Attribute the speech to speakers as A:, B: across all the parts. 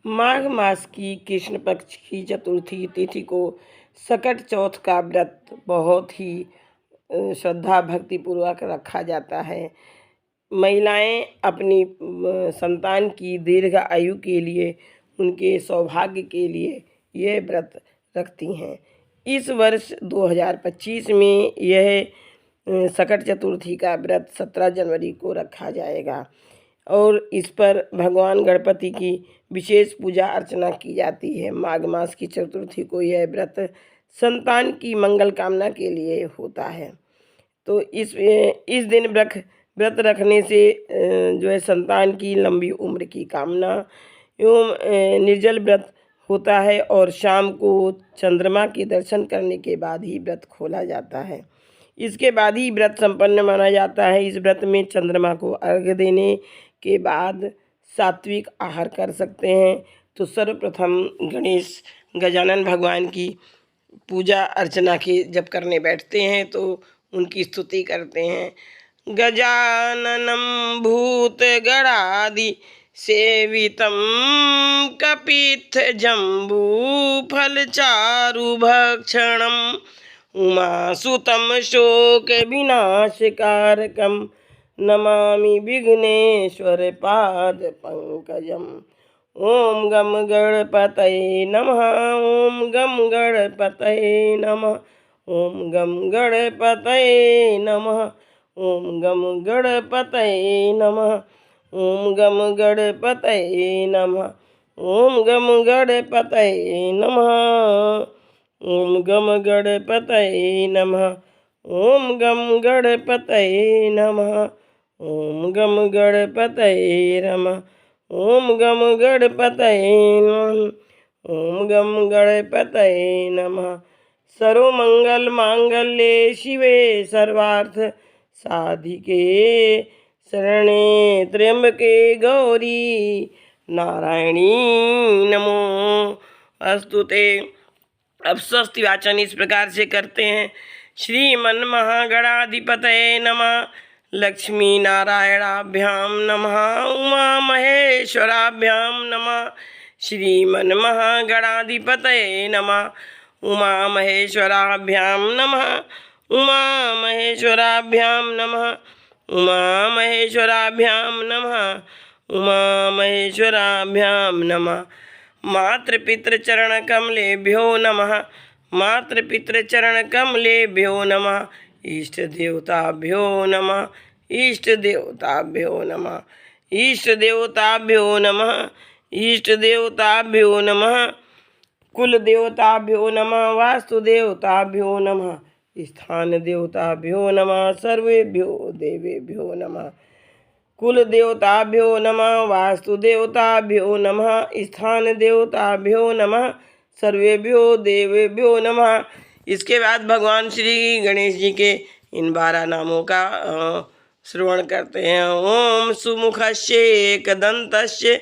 A: माघ मास की कृष्ण पक्ष की चतुर्थी तिथि को सकट चौथ का व्रत बहुत ही श्रद्धा भक्ति पूर्वक रखा जाता है। महिलाएं अपनी संतान की दीर्घ आयु के लिए, उनके सौभाग्य के लिए यह व्रत रखती हैं। इस वर्ष 2025 में यह सकट चतुर्थी का व्रत 17 जनवरी को रखा जाएगा और इस पर भगवान गणपति की विशेष पूजा अर्चना की जाती है। माघ मास की चतुर्थी को यह व्रत संतान की मंगल कामना के लिए होता है। तो इस दिन व्रत रखने से जो है संतान की लंबी उम्र की कामना एवं निर्जल व्रत होता है और शाम को चंद्रमा के दर्शन करने के बाद ही व्रत खोला जाता है। इसके बाद ही व्रत संपन्न माना जाता है। इस व्रत में चंद्रमा को अर्घ्य देने के बाद सात्विक आहार कर सकते हैं। तो सर्वप्रथम गणेश गजानन भगवान की पूजा अर्चना के जब करने बैठते हैं तो उनकी स्तुति करते हैं। गजाननं भूतगणादि सेवितं कपित्थजम्बूफलचारुभक्षणम् उमासुतं शोकविनाशकारकं नमामि विघ्नेश्वरपादपङ्कजम्। ॐ गं गणपतये नमः। ॐ गं गणपतये नमः। ॐ गं गणपतये नमः। ॐ गं गणपतये नमः। ॐ गं गणपतये नमः। ॐ गं गणपतये नमः। ॐ गं गणपतये नमः। ॐ गं गणपतये नमः। ॐ गं गणपतये नमः। ॐ गं गणपतये नमः। ॐ गं गणपतये नमः। सर्वमंगलमांगल्ये शिवे सर्वार्थ साधिके शरणे त्र्यंबके गौरी नारायणी नमोस्तुते। अब स्वस्ति वाचन इस प्रकार से करते हैं। श्रीमन महागणाधिपतये नमः। लक्ष्मी नारायणाभ्याम नमः। उमा महेश्वराभ्याम नमः। श्रीमन महागणाधिपतये नमः। उमा महेश्वराभ्याम नमः। उमा महेश्वराभ्याम नमः। उमा महेश्वराभ्याम नमः। उमा महेश्वराभ्याम नमः। मातृपितृचरणकमलेभ्यो नमः। मातृपितृचरणकमलेभ्यो नमः। इष्टदेवताभ्यो नमः। इष्टदेवताभ्यो नमः। इष्टदेवताभ्यो नमः। इष्टदेवताभ्यो नमः। कुलदेवताभ्यो नमः। वास्तुदेवताभ्यो नमः। स्थान देवताभ्यो नमः। सर्वेभ्यो देवेभ्यो नमः। कुलदेवताभ्यो नमः। वास्तुदेवताभ्यो नमः। स्थान देवताभ्यो नमः। सर्वेभ्यो देवेभ्यो नमः। इसके बाद भगवान श्री गणेश जी के इन 12 नामों का श्रवण करते हैं। ओम सुमुखस्य एकदन्तस्य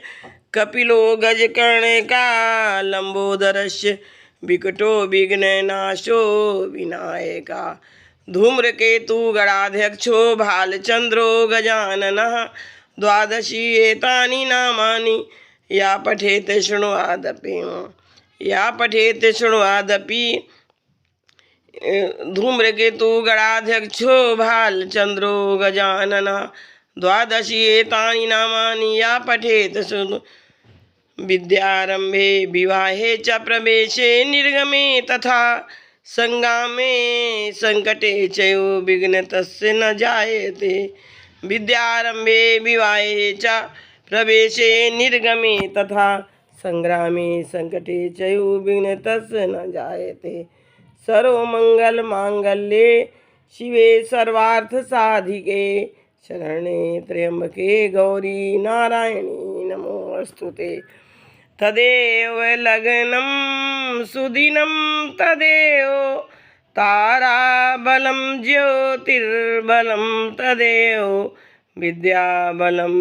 A: कपिलो गजकर्णिका विकटो विघ्ननाशो विनायका धूम्रकेतु गणाध्यक्षो भालचंद्रो गजाननः। 12 एतानि नामानि या पठेत शृण्वादपि। या पठेत शृण्वादपि। धूम्रकेतु गणाध्यक्षो भालचंद्रो गजाननः। 12 एतानि नामानि या पठेत शृण्व। विद्यारंभे विवाहे च प्रवेशे निर्गमे तथा संगामे संकटे च विघ्न तस्य न जायते। विद्यारंभे विवाहे च प्रवेशे निर्गमे तथा संग्रामे संकटे च विघ्न तस्य न जायते। सर्वमंगल मांगल्ये शिवे सर्वार्थ साधिके शरणे त्र्यंबके गौरी नारायणी नमोस्तुते। तदेव लग्नं सुदिनं तदेव ताराबलं ज्योतिर्बलं तदेव विद्याबलं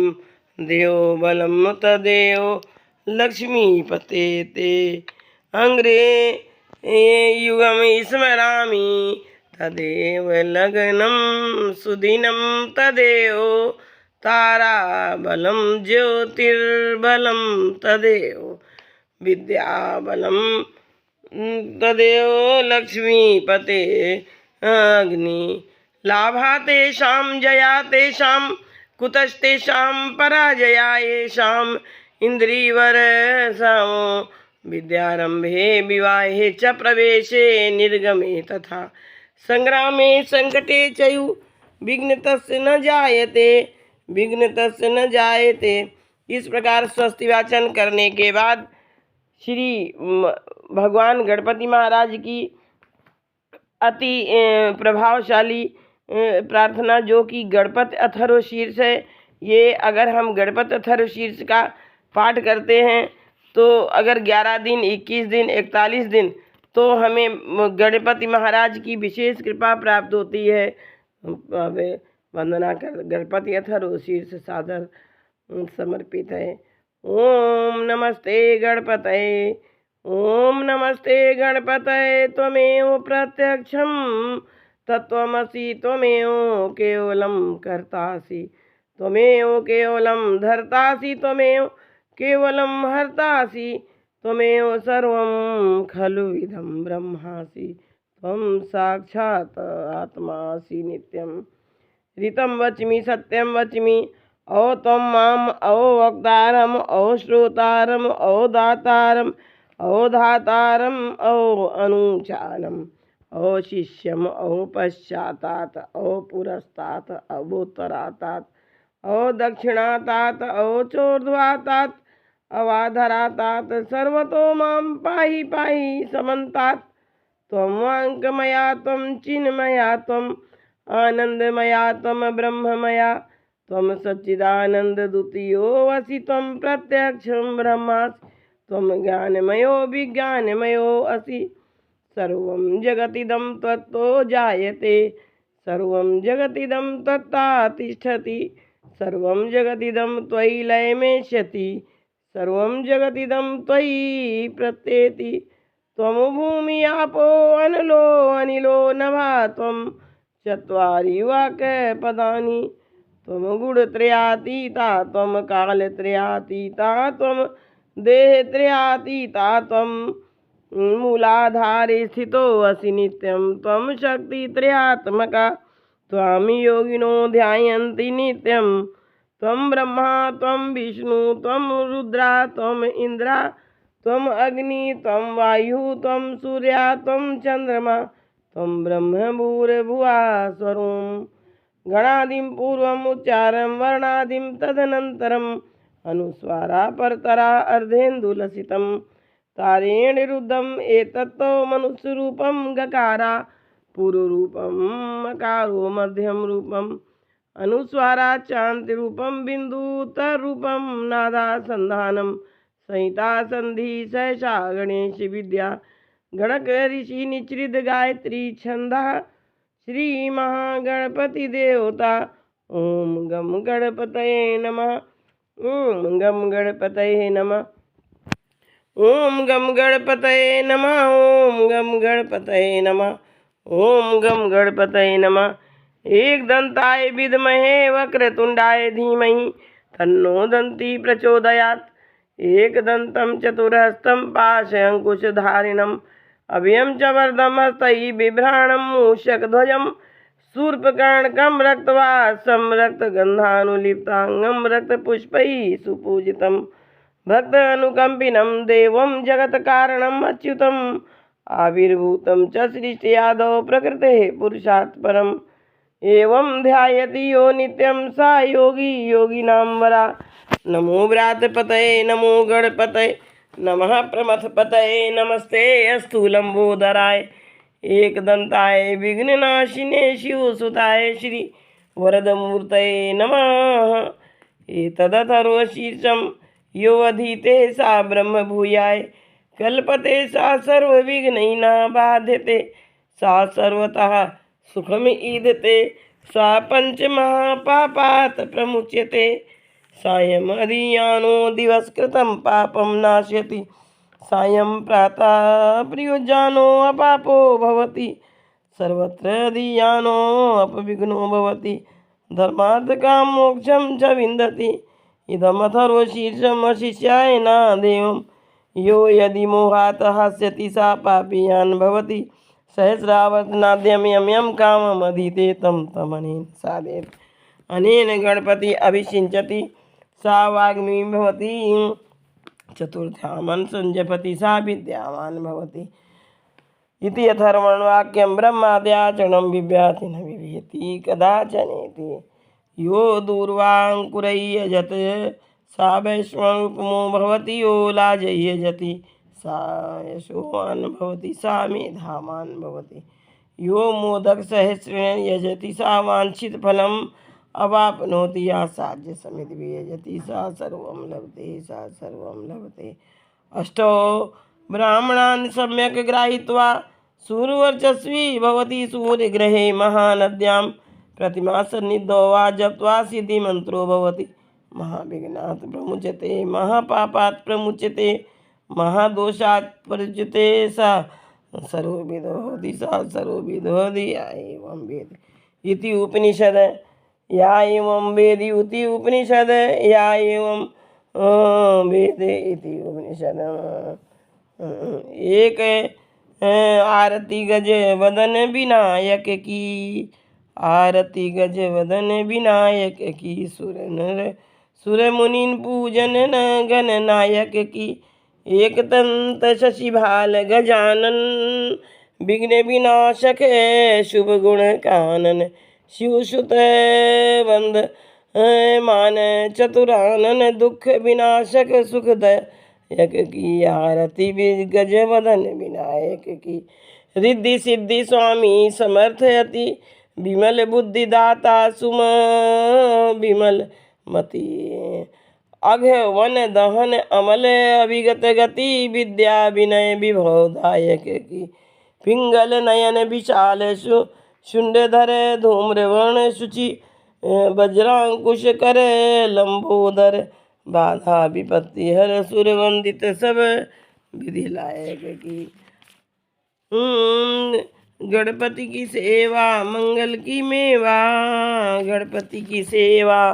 A: देवबलं तदेव लक्ष्मीपते ते अंग्रे युगं स्मरामि। तदेव लग्नं सुदिनं तदेव ताराबलं ज्योतिर्बलं तदेव विद्याबलं तदेव लक्ष्मीपते अग्नि लाभा तेषां जया तेषां कुतस्तेषां पराजया येषाम् इन्द्रियवरसमो विद्यारंभे विवाहे च प्रवेशे निर्गमे तथा संग्रामे संकटे चयु विघ्नतस्य न जायते विघ्नतस्य न जायते। इस प्रकार स्वस्ति वाचन करने के बाद श्री भगवान गणपति महाराज की अति प्रभावशाली प्रार्थना जो कि गणपति अथर्व शीर्ष है, ये अगर हम गणपति अथर्व शीर्ष का पाठ करते हैं तो अगर 11 दिन 21 दिन 41 दिन तो हमें गणपति महाराज की विशेष कृपा प्राप्त होती है। वंदना कर गणपति अथर्व शीर्ष सादर समर्पित है। ओम नमस्ते गणपतये, ओम नमस्ते गणपतये। त्वमेव प्रत्यक्षं तत्त्वमसि, त्वमेव केवलं कर्तासि, त्वमेव केवलं धर्तासि, त्वमेव केवलं हर्तासि, त्वमेव सर्वं खलु इदं ब्रह्मासि, त्वं साक्षात् आत्मासि नित्यं। ऋतं वच्मि सत्यं वच्मि, औ त्वं माम् औ वक्तारम् औ श्रोतारम् औ दातारम् औ धातारम् औ अनुचानम् औ शिष्यम् औ पश्चातात् औ पुरस्तात् औ औ दक्षिणातात् औ चोर्ध्वातात् अवाधरातात् सर्वतो मां पाहि पाहि समन्तात्। त्वं वाङ्मया त्वं चिन्मया त्वम् आनन्दमया त्वं ब्रह्ममया त्वं सच्चिदानन्दद्वितीयोऽसि, त्वं प्रत्यक्षं ब्रह्मासि, त्वं ज्ञानमयो विज्ञानमयो असि। सर्वं जगतिदं त्वत्तो जायते, सर्वं जगतिदं त्वत्ता तिष्ठति, सर्वं जगतिदं त्वयि लयमेष्यति, सर्वं जगतिदं त्वयि प्रत्येति। त्वं भूमि आपो अनलो अनिलो नभः, त्वं चत्वारि वाक्पदानि, त्वं गुणत्रयातीता, त्वं कालत्रयातीता, त्वं देहत्रयातीता, त्वं मूलाधारे स्थितोऽसि नित्यं, त्वं शक्तित्रयात्मका, त्वां योगिनो ध्यायन्ति नित्यं। त्वं ब्रह्मा त्वं विष्णु त्वं रुद्रा त्वं इन्द्रा त्वं अग्नि त्वं वायुः त्वं सूर्या त्वं चन्द्रमा, त्वं ब्रह्म भूर्भुवः स्वरं। गणादिं पूर्वम् उच्चारं वर्णादिं तदनन्तरम् अनुस्वारा परतरा अर्धेन्दुलसितं, तारेण रुद्धम् एतत्तो मनुष्यरूपं गकारा, पूर्वरूपं मकारो मध्यम रूपम् अनुस्वारा चान्तिरूपं बिन्दुतरूपं नादासन्धानं संहिता संधि सहसा गणेश विद्या गणक ऋषि निचृत गायत्री छंदः श्री महागणपति देवता। ओम गम गणपतये नमः, ओम गम गणपतये नमः, ओम गम गणपतये नमः, ओम गम गणपतये नमः, ओम गम गणपतये नमः। एक दंताय विद्महे वक्रतुंडाय धीमहि तन्नो दन्ती प्रचोदयात्। एक दंतं चतुर्हस्तं पाशंकुशधारिणम् अभयं च वरदं हस्तैः बिभ्राणं मूषकध्वजं शूर्पकर्णकं रक्तवासं रक्तगन्धानुलिप्तांगं रक्तपुष्पैः सुपूजितं भक्तानुकम्पिनं देवं जगत्कारणम् अच्युतम् आविर्भूतं च सृष्टियादौ प्रकृतेः पुरुषात् परम्। एवं ध्यायति यो नित्यं सा योगी योगिनां वरा। नमो व्रातपतये नमो गणपतये नमः प्रमथपतये नमस्ते अस्तु लंबोदराय एकदंताय विघ्ननाशिने शिवसुताय श्री वरदमूर्तये नमः। एतदथर्वशीर्षं यो अधीते सा ब्रह्मभूयाय कल्पते सा सर्वविघ्नैः बाध्यते सा सर्वतः सुखमीदते सा पंचमहापापात् प्रमुच्यते सायं अधियानो दिवसकृतं पापं नाशयति सायं प्रातः प्रियोजानो अपापो भवति सर्वत्र अधियानो अपविघ्नो भवति धर्मार्थ काम मोक्षम च विन्दति इदमथर्व शीर्षमशिष्याय न देवं यो यदि मोहात् हास्यति सा पापीयान् भवति सहस्रावर्तनाद्यं यं यं काममधीते तं तमनेन साधेत् अनेन गणपति अभिषिञ्चति सा वाग्मी भवति चतुर्थ्यामन् संजपति सा विद्यावान् भवति इति अथर्वणवाक्यं ब्रह्माद्याचरणं बिभ्याति न बिभेति कदाचनेति यो दूर्वाङ्कुरैर्यजत् सा वैश्वरूपमो भवति यो लाजय्यजति सा यशोवान् भवति सा मेधावान् भवति यो मोदकसहस्रेण यजति सा वाञ्छितफलम् अवाप्नोति या साध्यसमितिभिः यजति सा सर्वं लभते सा सर्वं लभते अष्टौ ब्राह्मणान् सम्यक् गृहीत्वा सूर्यवर्चस्वी भवति सूर्यग्रहे महानद्यां प्रतिमासन्निधौ वा जप्त्वा सिद्धिमन्त्रो भवति महाविघ्नात् प्रमुच्यते महापापात् प्रमुच्यते महादोषात् परिच्यते सा सर्वविदो होति सा सर्वविदो होति या एवं वेद इति उपनिषद या एवं वेद इति उपनिषद या एवं वेद इति उपनिषद एक आरती गज वदन विनायक की आरती गज वदन विनायक की सुर मुनिन पूजन न गण नायक की एक तंत शशिभाल गजानन विघ्न विनाशक शुभ गुण कानन शिवसुत वंद मान चतुरानन दुख विनाशक सुखदायक की आरती गज वदन विनायक की रिद्धि सिद्धि स्वामी समर्थयति विमल बुद्धिदाता सुम विमल मति अघ वन दहन अमल अभिगत गति विद्या विनय विभवदायक की पिंगल नयन विशाल शुंडधर धूम्रवर्ण शुचि वज्रांकुश कर लंबोदर बाधा विपत्ति हर सुर वंदित सब विधि लायक की गणपति की सेवा मंगल की मेवा गणपति की सेवा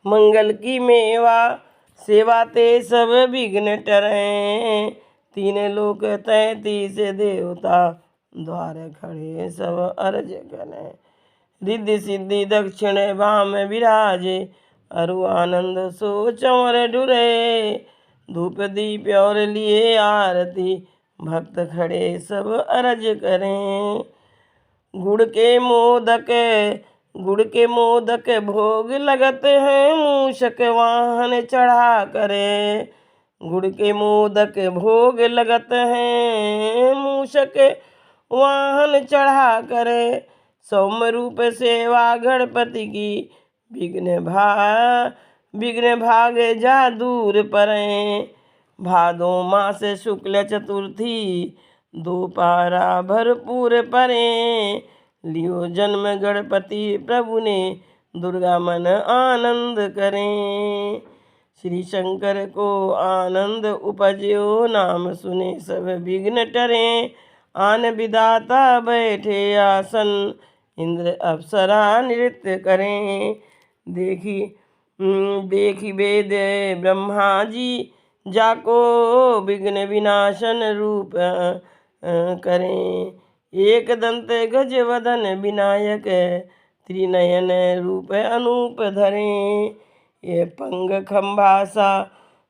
A: मंगल की मेवा सेवा ते सब विघ्न टरें तीन लोक 33 देवता द्वार खड़े सब अर्ज करें रिद्धि सिद्धि दक्षिण वाम विराजे अरु आनंद सो चंवर डुरे धूप दीप और लिए आरती भक्त खड़े सब अर्ज करें गुड़ के मोदक भोग लगते हैं मूषक वाहन चढ़ा करे गुड़ के मोदक भोग लगते हैं मूषक वाहन चढ़ा करे सौम्य रूप सेवा गणपति की विघ्न भाग जा दूर परें भादो मास शुक्ल चतुर्थी दोपारा भरपूर परें लियो जन्म गणपति प्रभु ने दुर्गा मन आनंद करें श्री शंकर को आनंद उपजो नाम सुने सब विघ्न टरें आन विदाता बैठे आसन इंद्र अप्सरा नृत्य करें देखी वेद ब्रह्मा जी जाको विघ्न विनाशन रूप करें एक दंत गज वदन विनायक त्रिनयन रूप अनूप धरें ये पंग खम्भासा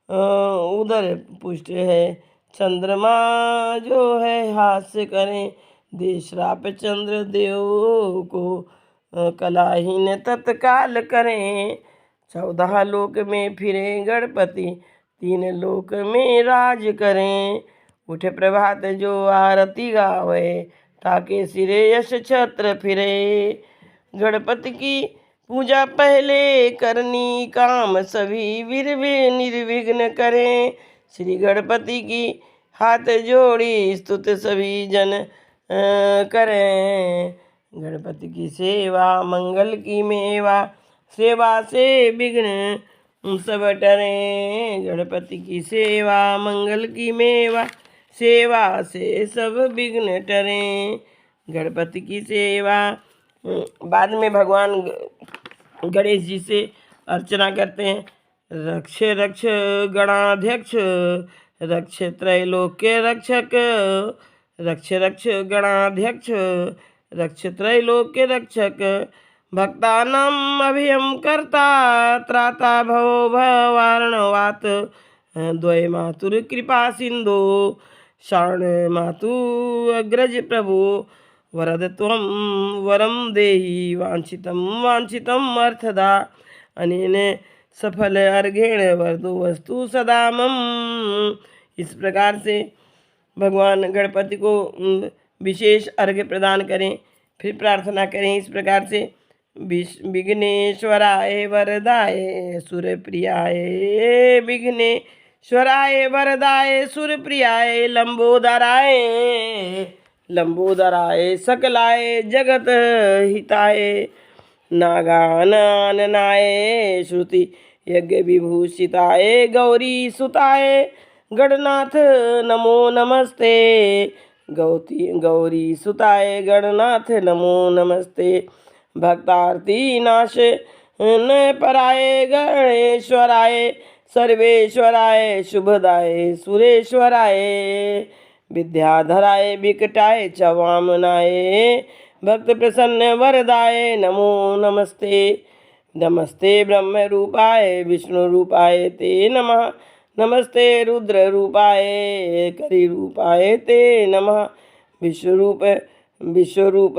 A: उदर पुष्ट है चंद्रमा जो है हास्य करें देशराप चंद्र देव को कलाहीन तत्काल करें 14 लोक में फिरे गणपति 3 लोक में राज करें उठे प्रभात जो आरती गावे ताके सिरे यश छत्र फिरे गणपति की पूजा पहले करनी काम सभी निर्विघ्न करें श्री गणपति की हाथ जोड़ी स्तुत सभी जन करें गणपति की सेवा मंगल की मेवा सेवा से विघ्न सब टरें गणपति की सेवा मंगल की मेवा सेवा से सब विघ्न टरें गणपति की सेवा बाद में भगवान गणेश जी से अर्चना करते हैं। रक्ष रक्ष गणाध्यक्ष, रक्ष त्रैलोक्य रक्षक, रक्ष रक्ष गणाध्यक्ष, रक्ष त्रैलोक्य रक्षक, भक्तानाम् अभयं कर्ता, त्राता भवो भवार्णवात्, द्वय मातुर्कृपा सिंधु, शरण मातु अग्रज प्रभु, वरद त्वं वरं देहि, वांछितं वांछितं अर्थदा, अनेन सफल अर्घेण वरदो वस्तु सदा मम। इस प्रकार से भगवान गणपति को विशेष अर्घ्य प्रदान करें। फिर प्रार्थना करें इस प्रकार से, विघ्नेश्वराय वरदाय सुरप्रियाय, विघ्नेश्वराय वरदाय सुरप्रियाय, लंबोदराय लंबोदराय सकलाय जगत हिताय, नागाननाय श्रुति यज्ञ विभूषिताय, गौरी सुताय गणनाथ नमो नमस्ते, गौरी सुताय गणनाथ नमो नमस्ते, भक्तार्ती नाश न पराय गणेश्वराय, सर्वेश्वराय शुभदाय सुरेश्वराय, विद्याधराय विकटाय च वामनाय, भक्त प्रसन्न वरदाय नमो नमस्ते, नमस्ते ब्रह्म रूपाय विष्णु रूपाय ते नमः, नमस्ते रुद्र रूपाय करि रूपाय ते नमः, विश्वरूप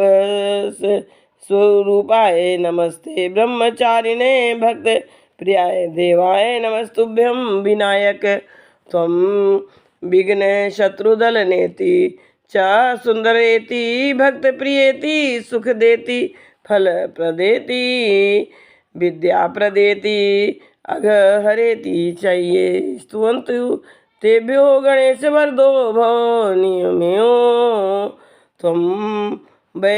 A: स्वरूपाय नमस्ते, ब्रह्मचारिणे भक्त प्रियाय देवाय नमस्तुभ्यं, विनायक त्वं विघ्न शत्रुदल नेति च सुंदरेति, भक्त प्रियेति, सुख देति फल प्रदेति, विद्या प्रदेति अघ हरेति चाहिए, स्तुवन्तु तेभ्यो गणेश वरदो भव नियम्यो त्वं